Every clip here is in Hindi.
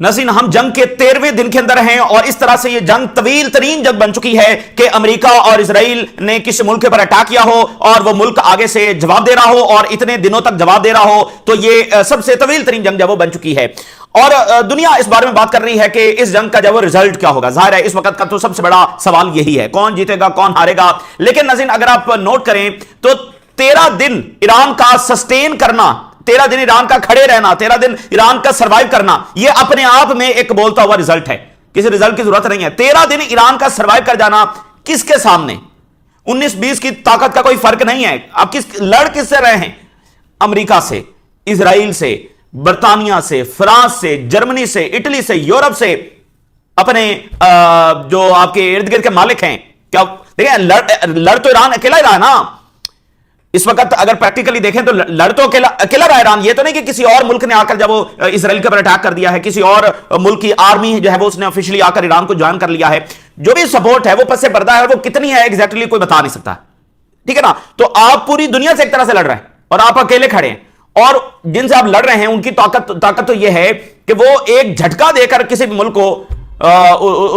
नसीन, हम जंग के 13वें दिन के अंदर हैं और इस तरह से यह जंग तवील तरीन जंग बन चुकी है कि अमेरिका और इजराइल ने किसी मुल्क पर अटैक किया हो और वह मुल्क आगे से जवाब दे रहा हो और इतने दिनों तक जवाब दे रहा हो, तो यह सबसे तवील तरीन जंग जब वो बन चुकी है। और दुनिया इस बारे में बात कर रही है कि इस जंग का जब वो रिजल्ट क्या होगा। जाहिर है इस वक्त का तो सबसे बड़ा सवाल यही है, कौन जीतेगा कौन हारेगा। लेकिन नसीन, अगर आप नोट करें तो 13 दिन ईरान का सस्टेन करना, 13 दिन ईरान का खड़े रहना, 13 दिन ईरान का सर्वाइव करना, यह अपने आप में एक बोलता हुआ रिजल्ट है। किसी रिजल्ट की जरूरत नहीं है। 13 दिन ईरान का सर्वाइव कर जाना किसके सामने? 19-20 की ताकत का कोई फर्क नहीं है। आप लड़ किससे रहे हैं? अमेरिका से, इजराइल से, बर्तानिया से, फ्रांस से, जर्मनी से, इटली से, यूरोप से, अपने जो आपके इर्द गिर्द के मालिक हैं। क्या देखिए, लड़ तो ईरान अकेला ही रहा ना इस वक्त। अगर प्रैक्टिकली देखें तो लड़ तो अकेला रहा ईरान। ये तो नहीं कि किसी और मुल्क ने आकर जब वो इसराइल के ऊपर अटैक कर दिया है, किसी और मुल्क की आर्मी जो है वो उसने ऑफिशियली आकर ईरान को ज्वाइन कर लिया है। जो भी सपोर्ट है वो पस से पर्दा है, वो कितनी है एग्जैक्टली कोई बता नहीं सकता, ठीक है ना। तो आप पूरी दुनिया से एक तरह से लड़ रहे हैं और आप अकेले खड़े हैं, और जिनसे आप लड़ रहे हैं उनकी ताकत तो यह है कि वो एक झटका देकर किसी भी मुल्क को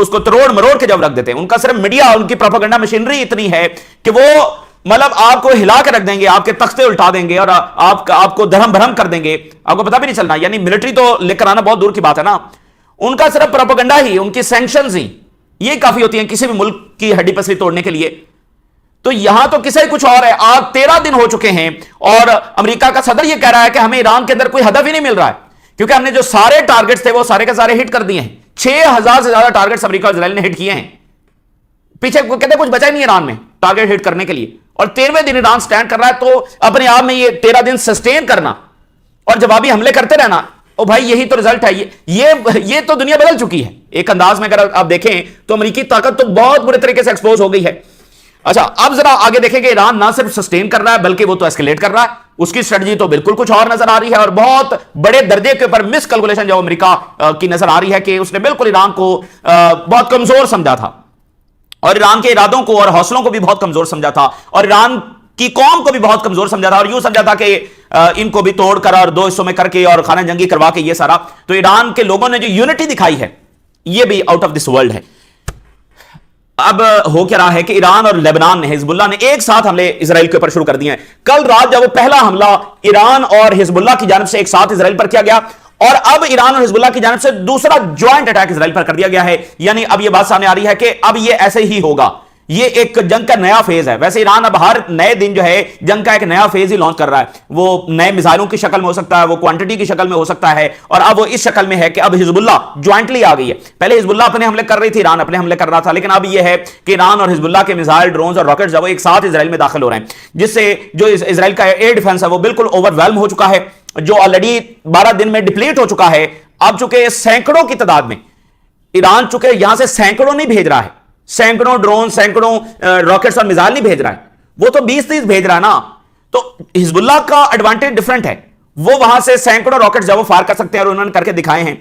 उसको तरोड़ मरोड़ के जब रख देते हैं। उनका सिर्फ मीडिया, उनकी प्रोपेगेंडा मशीनरी इतनी है कि वो मतलब आपको हिला के रख देंगे, आपके तख्ते उल्टा देंगे और आपको धर्म भरम कर देंगे, आपको पता भी नहीं चलना। यानी मिलिट्री तो लेकर आना बहुत दूर की बात है ना, उनका सिर्फ प्रोपेगेंडा ही, उनकी सैंक्शंस ही ये काफी होती हैं किसी भी मुल्क की हड्डी पसली तोड़ने के लिए। तो यहां तो किसी कुछ और है। आज 13 दिन हो चुके हैं और अमेरिका का सदर यह कह रहा है कि हमें ईरान के अंदर कोई हदफ ही नहीं मिल रहा है, क्योंकि हमने जो सारे टारगेट्स थे वो सारे के सारे हिट कर दिए हैं। 6000 से ज्यादा टारगेट्स अमेरिका और इजराइल ने हिट किए हैं। पीछे कहते कुछ बचा ही नहीं ईरान में टारगेट हिट करने के लिए, और 13वें दिन ईरान स्टैंड कर रहा है। तो अपने आप में ये 13 दिन सस्टेन करना और जवाबी हमले करते रहना, ओ भाई यही तो रिजल्ट है। ये तो दुनिया बदल चुकी है एक अंदाज में। अगर आप देखें तो अमेरिकी ताकत तो बहुत बुरे तरीके से एक्सपोज हो गई है। अच्छा, अब जरा आगे देखेंगे, ईरान ना सिर्फ सस्टेन कर रहा है बल्कि वो तो एस्केलेट कर रहा है। उसकी स्ट्रेटजी तो बिल्कुल कुछ और नजर आ रही है और बहुत बड़े दर्जे के ऊपर मिस कैलकुलेशन जो अमेरिका की नजर आ रही है कि उसने बिल्कुल ईरान को बहुत कमजोर समझा था और ईरान के इरादों को और हौसलों को भी बहुत कमजोर समझा था और ईरान की कौम को भी बहुत कमजोर समझा था और यूं समझा था कि इनको भी तोड़कर और दो हिस्सों में करके और खाना जंगी करवा के ये सारा। तो ईरान के लोगों ने जो यूनिटी दिखाई है ये भी आउट ऑफ दिस वर्ल्ड है। अब हो क्या रहा है कि ईरान और लेबनान ने, हिजबुल्लाह ने एक साथ हमले इजराइल के ऊपर शुरू कर दिए हैं। कल रात जब वो पहला हमला ईरान और हिजबुल्लाह की जानिब से एक साथ इजराइल पर किया गया और अब ईरान और हिजबुल्लाह की जानिब से दूसरा ज्वाइंट अटैक इजराइल पर कर दिया गया है। यानी अब यह बात सामने आ रही है कि अब यह ऐसे ही होगा, ये एक जंग का नया फेज है। वैसे ईरान अब हर नए दिन जो है जंग का एक नया फेज ही लॉन्च कर रहा है। वो नए मिसाइलों की शक्ल में हो सकता है, वो क्वांटिटी की शक्ल में हो सकता है, और अब वो इस शक्ल में है कि अब हिजबुल्लाह ज्वाइंटली आ गई है। पहले हिजबुल्लाह अपने हमले कर रही थी, ईरान अपने हमले कर रहा था, लेकिन अब यह है कि ईरान और हिजबुल्लाह के मिसाइल, ड्रोन्स और रॉकेट्स जब एक साथ इजराइल में दाखिल हो रहे हैं, जिससे जो इजराइल का एयर डिफेंस है वो बिल्कुल ओवरवेल्म हो चुका है, जो ऑलरेडी 12 दिन में डिप्लीट हो चुका है। अब चुके सैकड़ों की तादाद में ईरान चुके यहां से सैकड़ों नहीं भेज रहा है, सैकड़ों ड्रोन, सैकड़ों रॉकेट्स और मिसाइल नहीं भेज रहा है, वो तो 20-30 भेज रहा है ना। तो हिजबुल्लाह का एडवांटेज डिफरेंट है, वो वहां से सैकड़ों रॉकेट्स जब वो फायर कर सकते हैं और उन्होंने करके दिखाए हैं।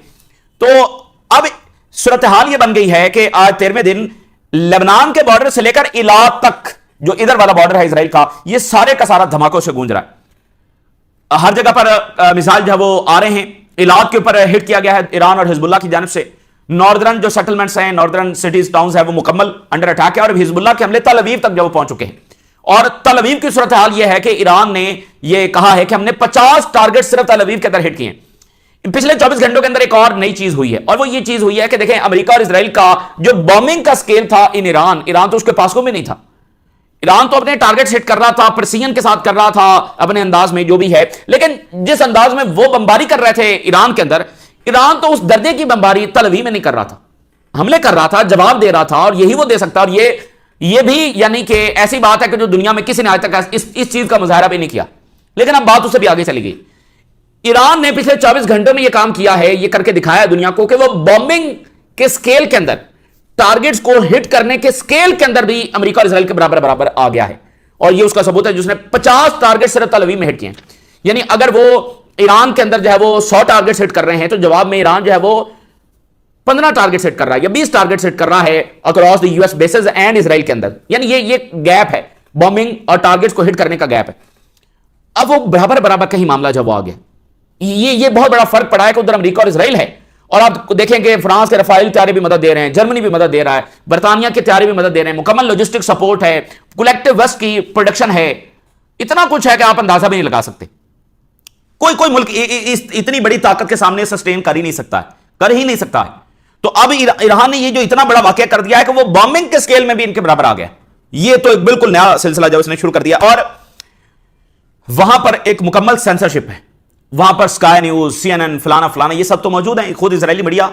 तो अब सूरत हाल ये बन गई है कि आज 13वें दिन लेबनान के बॉर्डर से लेकर इलाक तक, जो इधर वाला बॉर्डर है इजराइल का, ये सारे का सारा धमाकों से गूंज रहा है। हर जगह पर मिसाइल जो वो आ रहे हैं। इलाक के ऊपर हिट किया गया है ईरान और हिजबुल्लाह की जानिब से। नॉर्दर्न जो सेटलमेंट्स हैं, नॉर्दर्न सिटीज, टाउन्स है, वो मुकम्मल अंडर अटैक है और हिजबुल्लाह के हमले तल अवीव तक जब वो पहुंच चुके हैं। और तल अवीव की सूरत हाल यह है कि ईरान ने यह कहा है कि हमने 50 टारगेट सिर्फ तल अवीव के अंदर हिट किए। पिछले 24 घंटों के अंदर एक और नई चीज हुई है और वो ये चीज हुई है कि देखें, अमेरिका और इजराइल का जो बॉम्बिंग का स्केल था इन ईरान तो उसके पास को भी नहीं था। ईरान तो अपने टारगेट हिट कर रहा था, प्रिसीजन के साथ कर रहा था अपने अंदाज में जो भी है, लेकिन जिस अंदाज में वो बमबारी कर रहे थे ईरान के अंदर, ईरान तो उस दर्जे की बमबारी तल अवीव में नहीं कर रहा था। हमले कर रहा था, जवाब दे रहा था, और यही वो दे सकता है। और ये भी यानी कि ऐसी बात है कि जो दुनिया में किसी ने आज तक इस चीज का मुजाहरा भी नहीं किया। लेकिन अब बात उससे भी आगे चली गई। ईरान ने पिछले 24 घंटों में यह काम किया है, यह करके दिखाया दुनिया को कि वो बॉम्बिंग के स्केल के अंदर, टारगेट्स को हिट करने के स्केल के अंदर भी अमेरिका और इजराइल के बराबर आ गया है। और ये उसका सबूत है जिसने 50 टारगेट सिर्फ तल अवीव में हिट किए। यानी अगर वो ईरान के अंदर जो है वो 100 टारगेट हिट कर रहे हैं, तो जवाब में ईरान जो है वो 15 टारगेट हिट कर रहा है या 20 टारगेट हिट कर रहा है across the US bases and Israel के अंदर। यानी ये गैप है, बॉम्बिंग और टारगेट्स को हिट करने का गैप है। अब वो बराबर कहीं मामला जब वो आ गया, ये बहुत बड़ा फर्क पड़ा है कि उधर अमेरिका और इजराइल है और आप देखेंगे फ्रांस के रफाइल तैयारी भी मदद दे रहे हैं, जर्मनी भी मदद दे रहा है, बर्तानिया की तैयारी भी मदद दे रहे हैं, मुकम्मल लॉजिस्टिक सपोर्ट है, कलेक्टिव वेस्ट की प्रोडक्शन है, इतना कुछ है कि आप अंदाजा भी नहीं लगा सकते। कोई मुल्क इतनी बड़ी ताकत के सामने सस्टेन कर ही नहीं सकता है, कर ही नहीं सकता है। तो अब ईरान ने ये जो इतना बड़ा वाकया कर दिया है कि वो बॉम्बिंग के स्केल में भी इनके बराबर आ गया। ये तो एक बिल्कुल नया सिलसिला जो उसने शुरू कर दिया। और वहां पर एक मुकम्मल सेंसरशिप है, वहां पर स्काई न्यूज, CNN, फलाना फलाना ये सब तो मौजूद है, खुद इजरायली मीडिया,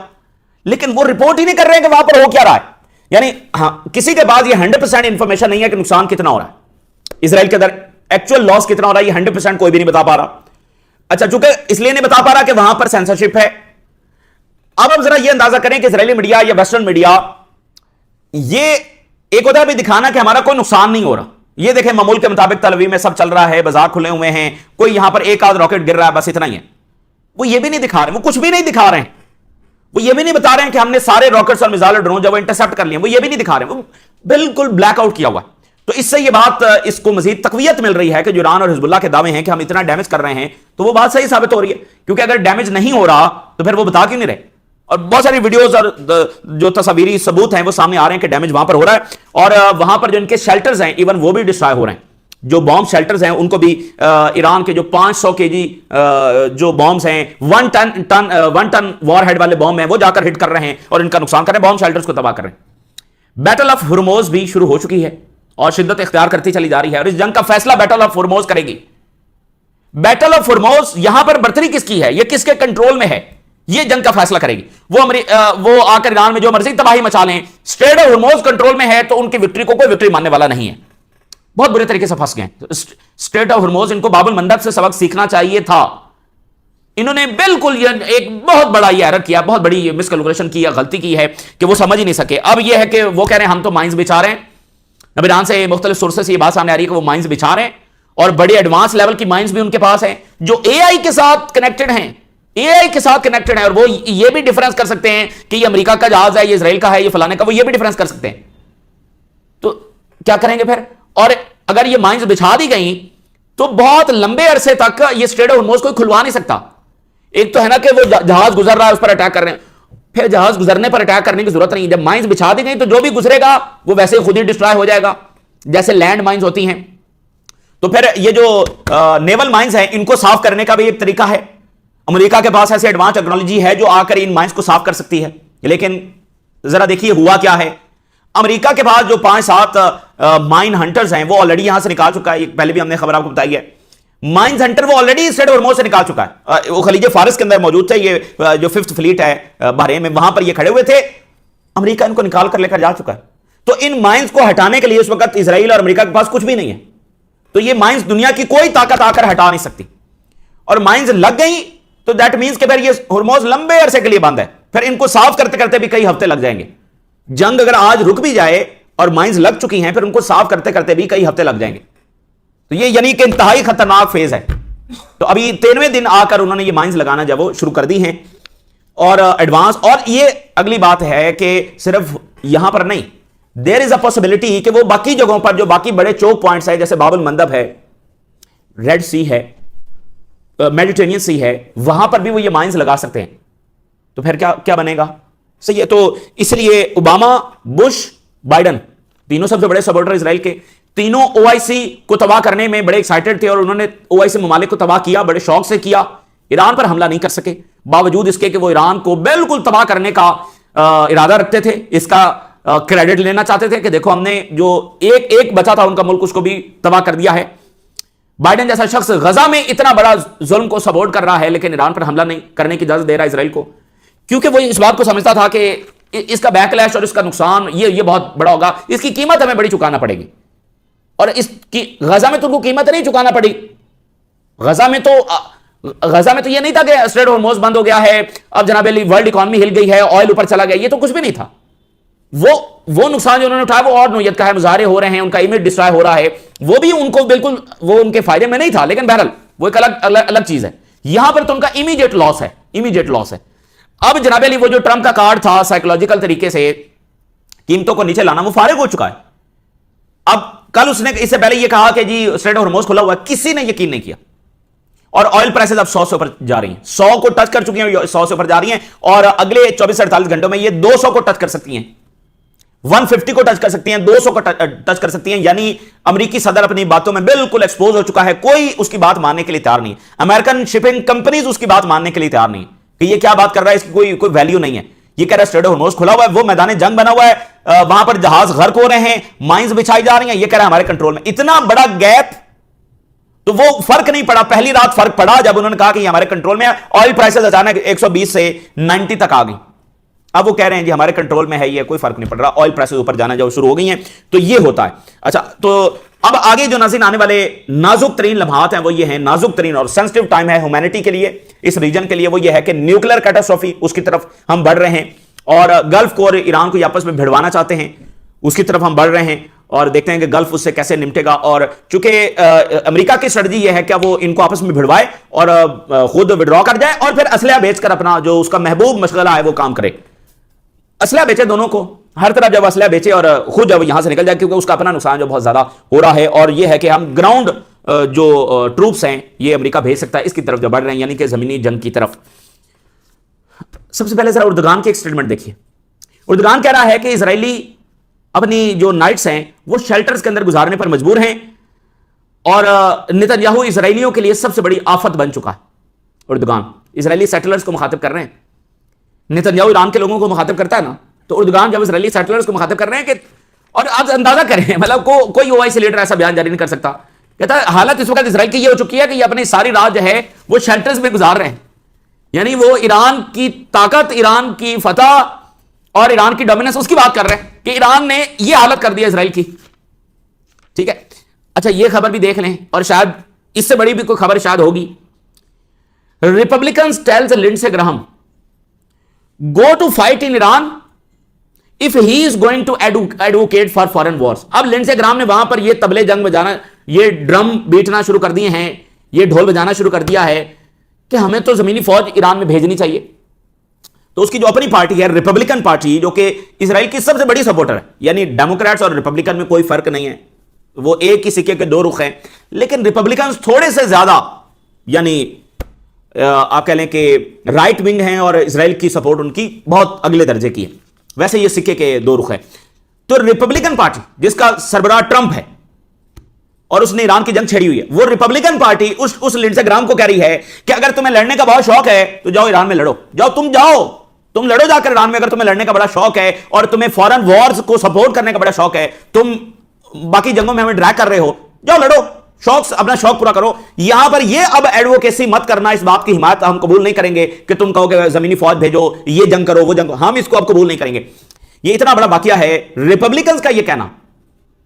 लेकिन वो रिपोर्ट ही नहीं कर रहे हैं कि वहां पर हो क्या रहा है। यानी हाँ, किसी के पास ये 100% इंफॉर्मेशन नहीं है कि नुकसान कितना हो रहा है, इसराइल के अंदर एक्चुअल लॉस कितना हो रहा है, ये 100% कोई भी नहीं बता पा रहा। अच्छा, चूंकि इसलिए नहीं बता पा रहा कि वहां पर सेंसरशिप है। अब हम जरा ये अंदाजा करें कि इजरायली मीडिया या वेस्टर्न मीडिया, ये एक होता है भी दिखाना कि हमारा कोई नुकसान नहीं हो रहा, ये देखें मामूल के मुताबिक तल अवीव में सब चल रहा है, बाजार खुले हुए हैं, कोई यहां पर एक आध रॉकेट गिर रहा है, बस इतना ही है। वो ये भी नहीं दिखा रहे, वो कुछ भी नहीं दिखा रहे हैं, वो ये भी नहीं बता रहे हैं कि हमने सारे रॉकेट्स और मिसाइल ड्रोन जब इंटरसेप्ट कर लिए, वो ये भी नहीं दिखा रहे, वो बिल्कुल ब्लैकआउट किया हुआ है। तो इससे ये बात, इसको मजीद तकवीयत मिल रही है कि जो ईरान और हिजबुल्लाह के दावे हैं कि हम इतना डैमेज कर रहे हैं, तो वो बात सही साबित हो रही है, क्योंकि अगर डैमेज नहीं हो रहा तो फिर वो बता क्यों नहीं रहे। और बहुत सारी वीडियोस और जो तस्वीरी सबूत हैं वो सामने आ रहे हैं कि डैमेज वहां पर हो रहा है, और वहां पर जो इनके शेल्टर्स हैं इवन वो भी डिस्ट्रॉय हो रहे हैं। जो बॉम्ब शेल्टर्स हैं उनको भी ईरान के जो 500 kg जो बॉम्ब्स हैं, 1 टन वॉर हेड वाले बॉम्ब हैं, वो जाकर हिट कर रहे हैं और इनका नुकसान कर रहे हैं, बॉम्ब शेल्टर्स को तबाह कर रहे हैं। बैटल ऑफ हुर्मुज़ भी शुरू हो चुकी है और शिद्दत इख्तियार करती चली जा रही है, और इस जंग का फैसला बैटल ऑफ हुर्मुज़ करेगी। बैटल ऑफ हुर्मुज़ यहां पर बर्तरी किसकी है, ये किसके कंट्रोल में है, ये जंग का फैसला करेगी। वो आकर ईरान में जो मर्जी तबाही मचा लें, स्ट्रेट ऑफ हुर्मुज़ कंट्रोल में है तो उनकी विक्ट्री को कोई विक्ट्री मानने वाला नहीं है। बहुत बुरे तरीके से फंस गए स्ट्रेट ऑफ हुर्मुज़। इनको बाबुल मंदब से सबक सीखना चाहिए था, इन्होंने बिल्कुल एक बहुत बड़ा ये एरर किया, बहुत बड़ी मिसकैलकुलेशन की या गलती की है कि वो समझ ही नहीं सके। अब ये है कि वो कह रहे हैं हम तो माइंस बिछा रहे हैं, अब ईरान से मुख्तलिफ सोर्सेस से ये बात सामने आ रही है कि वो माइंस बिछा रहे हैं, और बड़े एडवांस लेवल की माइंस भी उनके पास हैं जो AI के साथ कनेक्टेड हैं, AI के साथ कनेक्टेड है, और वो ये भी डिफरेंस कर सकते हैं कि ये अमेरिका का जहाज है, ये इजराइल का है, ये फलाने का, वो ये भी डिफरेंस कर सकते हैं। तो क्या करेंगे फिर? और अगर ये माइंस बिछा दी गई तो बहुत लंबे अरसे तक ये स्ट्रेट ऑफ हुर्मुज़ कोई खुलवा नहीं सकता। एक तो है ना कि वो जहाज गुजर रहा है उस पर अटैक कर रहे हैं, फिर जहाज गुजरने पर अटैक करने की जरूरत नहीं, जब माइंस बिछा दी गई तो जो भी गुजरेगा वो वैसे ही खुद ही डिस्ट्रॉय हो जाएगा, जैसे लैंड माइंस होती हैं। तो फिर ये जो नेवल माइंस हैं इनको साफ करने का भी एक तरीका है, अमेरिका के पास ऐसी एडवांस टेक्नोलॉजी है जो आकर इन माइंस को साफ कर सकती है। लेकिन जरा देखिए हुआ क्या है, अमेरिका के पास जो 5-7 माइन हंटर्स हैं वो ऑलरेडी यहां से निकाल चुका है, पहले भी हमने खबर आपको बताई है, माइंस हंटर वो ऑलरेडी स्ट्रेट ऑफ हुर्मुज़ से निकाल चुका है। वो खलीज फारिस के अंदर मौजूद थे, ये जो 5th फ्लीट है बहरीन में, वहां पर ये खड़े हुए थे, अमेरिका इनको निकाल कर लेकर जा चुका है। तो इन माइंस को हटाने के लिए इस वक्त इजराइल और अमेरिका के पास कुछ भी नहीं है, तो ये माइंस दुनिया की कोई ताकत आकर हटा नहीं सकती, और माइंस लग गई तो दैट मींस कि फिर ये हुर्मुज़ लंबे अरसे के लिए बंद है, फिर इनको साफ करते करते भी कई हफ्ते लग जाएंगे। जंग अगर आज रुक भी जाए और माइंस लग चुकी हैं, फिर उनको साफ करते करते भी कई हफ्ते लग जाएंगे। तो ये यानी कि इंतहाई खतरनाक फेज है। तो अभी 13वें दिन आकर उन्होंने ये माइंस लगाना जब वो शुरू कर दी हैं और एडवांस, और ये अगली बात है कि सिर्फ यहां पर नहीं, देयर इज अ पॉसिबिलिटी कि वो बाकी जगहों पर जो बाकी बड़े चौक पॉइंट्स है, जैसे बाबुल मंदब है, रेड सी है, मेडिटेरेनियन सी है, वहां पर भी वो ये माइंस लगा सकते हैं। तो फिर क्या क्या बनेगा? सही है। तो इसलिए ओबामा, बुश, बाइडन तीनों सबसे बड़े सपोर्टर इजराइल के, तीनों OIC को तबाह करने में बड़े एक्साइटेड थे और उन्होंने OIC ममालिक को तबाह किया, बड़े शौक से किया। ईरान पर हमला नहीं कर सके, बावजूद इसके कि वो ईरान को बिल्कुल तबाह करने का इरादा रखते थे, इसका क्रेडिट लेना चाहते थे कि देखो हमने जो एक बचा था उनका मुल्क उसको भी तबाह कर दिया है। बाइडन जैसा शख्स गजा में इतना बड़ा जुल्म को सपोर्ट कर रहा है, लेकिन ईरान पर हमला नहीं करने की इजाजत दे रहा है इजराइल को, क्योंकि वो इस बात को समझता था कि इसका बैकलैश और इसका नुकसान ये बहुत बड़ा होगा, इसकी कीमत हमें बड़ी चुकाना पड़ेगी। और इसकी गजा में तो उनको कीमत नहीं चुकाना पड़ी। गजा में तो ये नहीं था कि स्ट्रेट ऑफ हुर्मुज़ बंद हो गया है, अब जनाब अली वर्ल्ड इकोनॉमी हिल गई है, ऑयल ऊपर चला गया, ये तो कुछ भी नहीं था। वो नुकसान जो उन्होंने उठाया वो और नौयत का है, मुजाहरे हो रहे हैं, उनका इमेज डिस्ट्रॉय हो रहा है, वो भी उनको बिल्कुल वो उनके फायदे में नहीं था, लेकिन बहरहाल वो एक अलग चीज है। यहां पर तो उनका इमीडिएट लॉस है। अब जनाब अली वो जो ट्रंप का कार्ड था साइकोलॉजिकल तरीके से कीमतों को नीचे लाना, वो फारिग हो चुका है। अब कल उसने इससे पहले ये कहा कि जी स्ट्रेट ऑफ हुर्मुज़ खुला हुआ है, किसी ने यकीन नहीं किया। और ऑयल प्राइसेस अब 100 से ऊपर जा रही हैं, 100 को टच कर चुकी हैं, 100 से ऊपर जा रही हैं और अगले 24 से 48 घंटों में ये 200 को टच कर सकती हैं, 150 को टच कर सकती हैं, 200 को टच कर सकती हैं। यानी अमेरिकी सदर अपनी बातों में बिल्कुल एक्सपोज हो चुका है, कोई उसकी बात मानने के लिए तैयार नहीं। अमेरिकन शिपिंग कंपनीज उसकी बात मानने के लिए तैयार नहीं कि ये क्या बात कर रहा है, इसकी कोई वैल्यू नहीं है। ये कह रहा है स्ट्रेट ऑफ हॉर्मुज़ खुला हुआ है, वो मैदान जंग बना हुआ है, वहां पर जहाज गर्क हो रहे हैं, माइंस बिछाई जा रही हैं, ये कह रहा है हमारे कंट्रोल में। इतना बड़ा गैप, तो वो फर्क नहीं पड़ा, पहली रात फर्क पड़ा जब उन्होंने कहा कि ये हमारे कंट्रोल में है। ऑयल प्राइसेस अचानक 120 से 90 तक आ गई। अब वो कह रहे हैं जी हमारे कंट्रोल में है, ये कोई फर्क नहीं पड़ रहा, ऑयल प्राइसेस ऊपर जाना जब शुरू हो गई हैं तो ये होता है। अच्छा, तो अब आगे जो नाज़रीन आने वाले नाजुक तरीन लम्हात हैं वो ये हैं, नाजुक तरीन और सेंसिटिव टाइम है ह्यूमैनिटी के लिए, इस रीजन के लिए, वो ये है कि न्यूक्लियर कैटास्ट्रॉफी उसकी तरफ हम बढ़ रहे हैं और गल्फ को और ईरान को आपस में भिड़वाना चाहते हैं, उसकी तरफ हम बढ़ रहे हैं और देखते हैं कि गल्फ उससे कैसे निपटेगा। और चूंकि अमेरिका की स्ट्रेटजी यह है कि वो इनको आपस में भिड़वाए और खुद विड्रॉ कर जाए और फिर असलहा बेचकर अपना जो उसका महबूब मशगला है वो काम करे, असलहा बेचे दोनों को, हर तरफ जब असलहा बेचे और खुद जब यहां से निकल जाए, क्योंकि उसका अपना नुकसान जो बहुत ज्यादा हो रहा है। और यह है कि हम ग्राउंड जो ट्रूप्स हैं ये अमेरिका भेज सकता है, इसकी तरफ जो बढ़ रहे हैं, यानी कि जमीनी जंग की तरफ। सबसे पहले जरा उर्दगान की एक स्टेटमेंट देखिए। उर्दगान कह रहा है कि इजरायली अपनी जो नाइट्स हैं वो शेल्टर्स के अंदर गुजारने पर मजबूर हैं और नेतन्याहू इजरायलियों के लिए सबसे बड़ी आफत बन चुका है। उर्दगान इजरायली सेटलर्स को मुखातिब कर रहे हैं, नेतन्याहू ईरान के लोगों को मुखातिब करता है ना, तो उर्दगान जब इजरायली सेटलर्स को मुखातिब कर रहे हैं कि, और आप अंदाजा करें, मतलब कोई ओआईसी लीडर ऐसा बयान जारी नहीं कर सकता, कहता है हालत इस वक्त इजराइल की ये हो चुकी है कि ये अपनी सारी रात जो है वो शेल्टर्स में गुजार रहे हैं। यानी वो ईरान की ताकत, ईरान की फतह और ईरान की डोमिनेंस उसकी बात कर रहे हैं कि ईरान ने ये हालत कर दी है इजराइल की। ठीक है, अच्छा ये खबर भी देख लें और शायद इससे बड़ी भी कोई खबर शायद होगी। Republicans tells Lindsey Graham go to fight in Iran if he is going to advocate for foreign wars. अब लिंडसे ग्राहम ने वहां पर ये तबले जंग बजाना, ये ड्रम बीटना शुरू कर दिए हैं, ये ढोल बजाना शुरू कर दिया है कि हमें तो जमीनी फौज ईरान में भेजनी चाहिए। तो उसकी जो अपनी पार्टी है रिपब्लिकन पार्टी, जो कि इजराइल की सबसे बड़ी सपोर्टर है, यानी डेमोक्रेट्स और रिपब्लिकन में कोई फर्क नहीं है, वो एक ही सिक्के के दो रुख हैं, लेकिन रिपब्लिकन थोड़े से ज्यादा, यानी आप कह लें कि राइट विंग हैं और इजराइल की सपोर्ट उनकी बहुत अगले दर्जे की है। वैसे ये सिक्के के दो रुख हैं। तो रिपब्लिकन पार्टी जिसका सरबराह ट्रंप है और उसने ईरान की जंग छेड़ी हुई है, वो रिपब्लिकन पार्टी उस लिंडसे ग्राहम को कह रही है कि अगर तुम्हें लड़ने का बहुत शौक है तो जाओ ईरान में लड़ो, जाओ तुम लड़ो जाकर ईरान में। अगर तुम्हें लड़ने का बड़ा शौक है और तुम्हें फॉरेन वॉर्स को सपोर्ट करने का बड़ा शौक है, तुम बाकी जंगों में हमें ड्रैग कर रहे हो, जाओ लड़ो, अपना शौक पूरा करो। यहां पर ये अब एडवोकेसी मत करना, इस बात की हिमायत हम कबूल नहीं करेंगे कि तुम कहोगे जमीनी फौज भेजो, ये जंग करो, वो जंग करो, हम इसको अब कबूल नहीं करेंगे। ये इतना बड़ा वाकया है रिपब्लिकन का ये कहना,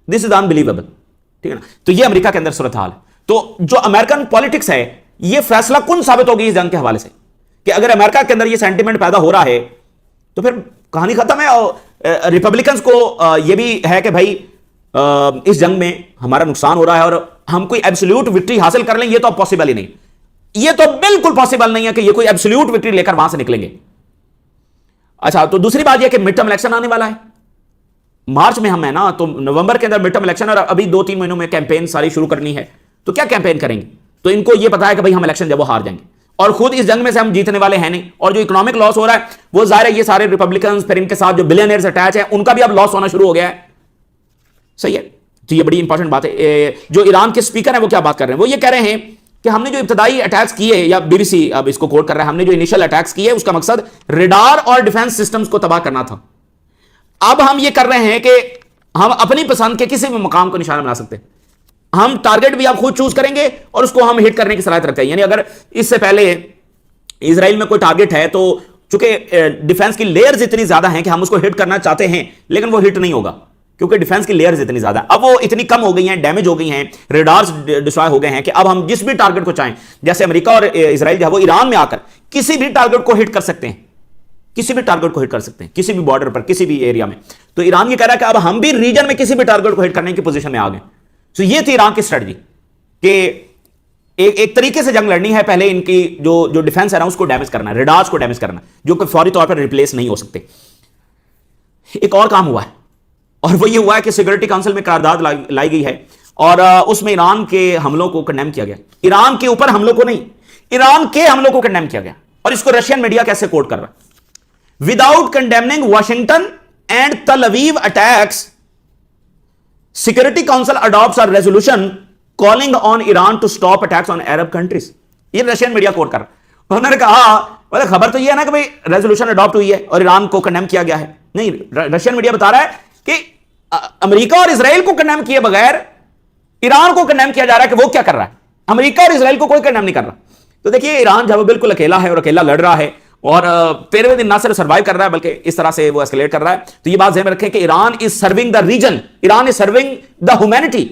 दिस इज अनबिलीवेबल। ठीक है ना, तो ये अमेरिका के अंदर सूरत हाल है। तो जो अमेरिकन पॉलिटिक्स है ये फैसला कुन साबित होगी इस जंग के हवाले से, कि अगर अमेरिका के अंदर ये सेंटिमेंट पैदा हो रहा है तो फिर कहानी खत्म है। और रिपब्लिकन को ये भी है कि भाई इस जंग में हमारा नुकसान हो रहा है और हम कोई एब्सोल्यूट विक्ट्री हासिल कर लें, ये तो पॉसिबल ही नहीं, ये तो बिल्कुल पॉसिबल नहीं है कि ये कोई एब्सोल्यूट विक्ट्री लेकर वहां से निकलेंगे। अच्छा, तो दूसरी बात यह कि मिड टर्म इलेक्शन आने वाला है, मार्च में हम है ना, तो नवंबर के अंदर मिड टर्म इलेक्शन और अभी 2-3 महीनों में कैंपेन सारी शुरू करनी है। तो क्या कैंपेन करेंगे? तो इनको यह पता है कि भाई हम इलेक्शन जब वो हार जाएंगे और खुद इस जंग में से हम जीतने वाले हैं नहीं, और जो इकोनॉमिक लॉस हो रहा है वो जाहिर है ये सारे रिपब्लिकन फिर इनके साथ जो बिलियनियर्स अटैच है उनका भी अब लॉस होना शुरू हो गया है। सही है, तो ये बड़ी इंपॉर्टेंट बात है। जो ईरान के स्पीकर हैं वो क्या बात कर रहे हैं, वो ये कह रहे हैं कि हमने जो इब्तदाई अटैक्स किए, या बीबीसी अब इसको कोट कर रहा है, हमने जो इनिशियल अटैक्स किए उसका मकसद रेडार और डिफेंस सिस्टम्स को तबाह करना था। अब हम ये कर रहे हैं कि हम अपनी पसंद के किसी भी मकाम को निशाना बना सकते हैं, हम टारगेट भी आप खुद चूज करेंगे और उसको हम हिट करने की सलाहियत रखते हैं। यानी अगर इससे पहले इजराइल में कोई टारगेट है तो चूंकि डिफेंस की लेयर्स इतनी ज्यादा हैं कि हम उसको हिट करना चाहते हैं लेकिन वो हिट नहीं होगा क्योंकि डिफेंस की लेयर्स इतनी ज्यादा अब वो इतनी कम हो गई हैं, डैमेज हो गई हैं, रेडार्स डिस्ट्रॉय हो गए हैं कि अब हम जिस भी टारगेट को चाहें, जैसे अमेरिका और इजराइल जो है वो ईरान में आकर किसी भी टारगेट को हिट कर सकते हैं, किसी भी टारगेट को हिट कर सकते हैं, किसी भी बॉर्डर पर, किसी भी एरिया में। तो ईरान ये कह रहा है कि अब हम भी रीजन में किसी भी टारगेट को हिट करने की पोजीशन में आ गए। तो ये थी ईरान की स्ट्रेटजी कि एक तरीके से जंग लड़नी है, पहले इनकी जो डिफेंस है ना उसको डैमेज करना है, रेडार्स को डैमेज करना, जो कि फौरी तौर पर रिप्लेस नहीं हो सकते। एक और काम हुआ है और वो ये हुआ है कि सिक्योरिटी काउंसिल में करारदाद लाई गई है और उसमें ईरान के हमलों को कंडेम किया गया। ईरान के ऊपर हमलों को नहीं, ईरान के हमलों को कंडेम किया गया, और इसको रशियन मीडिया कैसे कोट कर रहा है, without condemning Washington and Tel Aviv attacks, security council adopts a resolution calling on Iran to stop attacks on Arab countries. ये रशियन मीडिया कोट कर रहा है। उन्होंने कहा, मतलब खबर तो ये है ना कि भाई रेजोल्यूशन अडॉप्ट हुई है और ईरान को कंडेम किया गया है। नहीं, रशियन मीडिया बता रहा है कि अमेरिका और इजराइल को कंडेम किए बगैर ईरान को कंडेम किया जा रहा है कि वो क्या कर रहा है, अमेरिका और इजराइल को कोई कंडेम नहीं कर रहा। तो देखिए, ईरान जब बिल्कुल अकेला है और अकेला लड़ रहा है और 13वें दिन ना सिर्फ सर्वाइव कर रहा है बल्कि इस तरह से वो एस्केलेट कर रहा है। तो ये बात ध्यान में रखें कि Iran is serving the region, Iran is serving the humanity.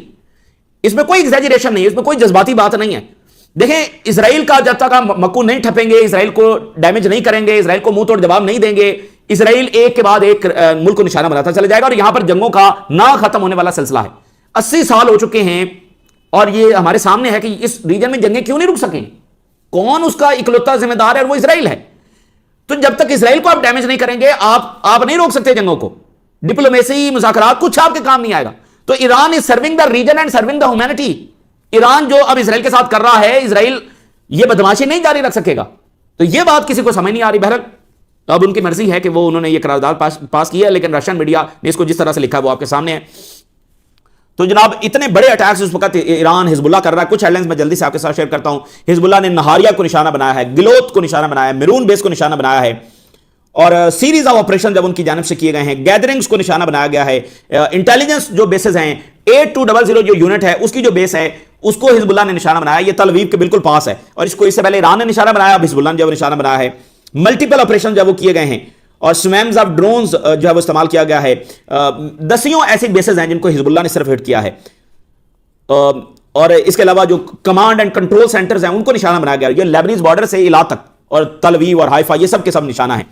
इसमें कोई एग्जैजरेशन नहीं है, इसमें कोई जज्बाती बात नहीं है। देखें, इजराइल का जब तक हम मक्कू नहीं ठपेंगे, इजराइल को डैमेज नहीं करेंगे, इजराइल को मुंह तोड़ जवाब नहीं देंगे, इजराइल एक के बाद एक मुल्क को निशाना बनाता चला जाएगा और यहां पर जंगों का ना खत्म होने वाला सिलसिला है। 80 साल हो चुके हैं और ये हमारे सामने है कि इस रीजन में जंगें क्यों नहीं रुक सकें, कौन उसका इकलौता जिम्मेदार है, और वो इजराइल है। तो जब तक इजराइल को आप डैमेज नहीं करेंगे, आप नहीं रोक सकते जंगों को। डिप्लोमेसी, मुज़ाकरात, कुछ आपके काम नहीं आएगा। तो Iran is serving the region and serving the humanity. Iran जो अब इजराइल के साथ कर रहा है, इजराइल ये बदमाशी नहीं जारी रख सकेगा। तो ये बात किसी को समझ नहीं आ रही। बहरहाल तो अब उनकी मर्जी है कि वो उन्होंने ये करारदाद पास की है, लेकिन रशियन मीडिया ने इसको जिस तरह से लिखा है वो आपके सामने है। तो जनाब, इतने बड़े अटैक्स उस वक्त ईरान हिजबुल्लाह कर रहा है। कुछ हेडलाइंस मैं जल्दी से आपके साथ शेयर करता हूं। हिजबुल्लाह ने नहारिया को निशाना बनाया है, गिलोत को निशाना बनाया है, मेरून बेस को निशाना बनाया है, और सीरीज ऑफ ऑपरेशन जब उनकी जानिब से किए गए हैं, गैदरिंग्स को निशाना बनाया गया है। इंटेलिजेंस जो बेसेस हैं, 8200 जो यूनिट है उसकी जो बेस है उसको हिजबुल्लाह ने निशाना बनाया। ये तल अवीव के बिल्कुल पास है, और इसको इससे पहले ईरान ने निशाना बनाया, अब हिजबुल्लाह ने जब निशाना बनाया है। मल्टीपल ऑपरेशन जब वो किए गए हैं और स्वैम्स ऑफ ड्रोन्स जो है वो इस्तेमाल किया गया है। दसियों ऐसी बेसेस हैं जिनको हिजबुल्लाह ने सिर्फ हिट किया है, और इसके अलावा जो कमांड एंड कंट्रोल सेंटर्स हैं उनको निशाना बनाया गया। ये लेबनीज बॉर्डर से इला तक और तल अवीव और हाइफा ये सब के सब निशाना है।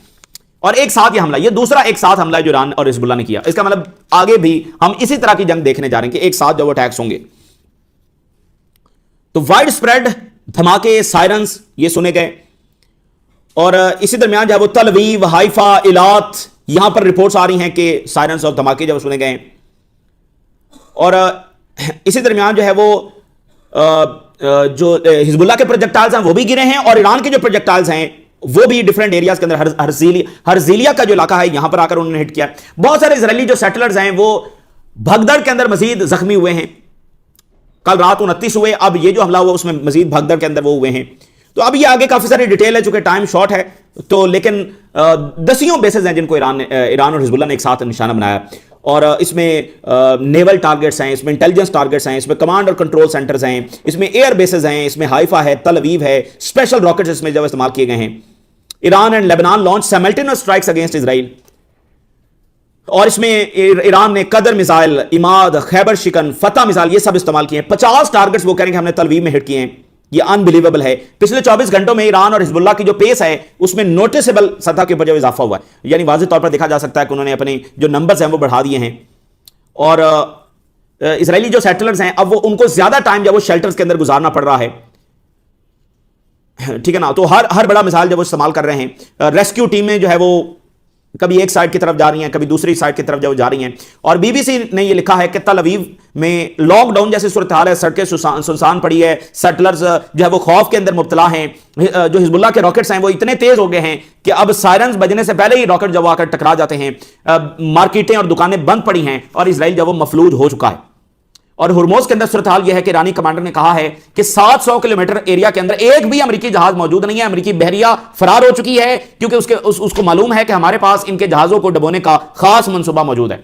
और एक साथ ये हमला, ये दूसरा एक साथ हमला है जो ईरान और हिजबुल्लाह ने किया। इसका मतलब आगे भी हम इसी तरह की जंग देखने जा रहे हैं कि एक साथ जब अटैक्स होंगे। तो वाइड स्प्रेड धमाके, सायरन्स ये सुने गए, और इसी दरमियान जब वो तल अवीव, हाइफा, इलात, यहां पर रिपोर्ट्स आ रही हैं कि सायरन्स और धमाके जब सुने गए। और इसी दरमियान जो है वो जो हिजबुल्लाह के प्रोजेक्टाइल्स हैं वो भी गिरे हैं, और ईरान के जो प्रोजेक्टाइल्स हैं वो भी डिफरेंट एरियाज के अंदर, हरजीलिया का जो इलाका है यहां पर आकर उन्होंने हिट किया। बहुत सारे इजरायली जो सेटलर्स हैं वो भगदड़ के अंदर मजीद जख्मी हुए हैं। कल रात 29 हुए, अब ये जो हमला हुआ उसमें मजीद भगदड़ के अंदर वो हुए हैं। तो अब ये आगे काफी सारी डिटेल है, चूंकि टाइम शॉर्ट है, तो लेकिन दसियों बेसेस हैं जिनको ईरान और हिजबुल्लाह ने एक साथ निशाना बनाया। और इसमें नेवल टारगेट्स हैं, इसमें इंटेलिजेंस टारगेट्स हैं, इसमें कमांड और कंट्रोल सेंटर्स हैं, इसमें एयर बेसेस हैं, इसमें हाइफा है, तल अवीव है, स्पेशल रॉकेट्स इसमें जब इस्तेमाल किए गए हैं। Iran and Lebanon launch simultaneous strikes against Israel, और इसमें ईरान ने कदर मिसाइल, इमाद, खैबर शिकन, फतह मिसाइल ये सब इस्तेमाल किए हैं। 50 टारगेट्स वो कह रहे हैं कि हमने तल अवीव में हिट किए हैं। ये अनबिलीवेबल है। पिछले 24 घंटों में ईरान और हिजबुल्लाह की जो पेस है उसमें नोटिसेबल सतह के ऊपर जो इजाफा हुआ है, यानी वाज़ेह तौर पर देखा जा सकता है कि उन्होंने अपने जो नंबर्स हैं वो बढ़ा दिए हैं। और इजरायली जो सेटलर्स हैं अब वो उनको ज्यादा टाइम जब वो शेल्टर्स के अंदर गुजारना पड़ रहा है, ठीक है ना। तो हर बड़ा मिसाइल जब वो इस्तेमाल कर रहे हैं, रेस्क्यू टीमें जो है वो कभी एक साइड की तरफ जा रही हैं, कभी दूसरी साइड की तरफ जब जा रही हैं। और बीबीसी ने ये लिखा है कि तल अवीव में लॉकडाउन जैसी सूरत हाल है, सड़कें सुनसान पड़ी है, सेटलर्स जो है वो खौफ के अंदर मुब्तला हैं। जो हिजबुल्लाह के रॉकेट्स हैं वो इतने तेज हो गए हैं कि अब सायरन्स बजने से पहले ही रॉकेट जब आकर टकरा जाते हैं। मार्केटें और दुकानें बंद पड़ी हैं और इजराइल जब वो मफलूज हो चुका है। और हुर्मुज़ के अंदर सूरत हाल यह है कि ईरानी कमांडर ने कहा है कि 700 किलोमीटर एरिया के अंदर एक भी अमेरिकी जहाज मौजूद नहीं है। अमेरिकी बहरिया फरार हो चुकी है क्योंकि उसको मालूम है कि हमारे पास इनके जहाजों को डुबोने का खास मंसूबा मौजूद है।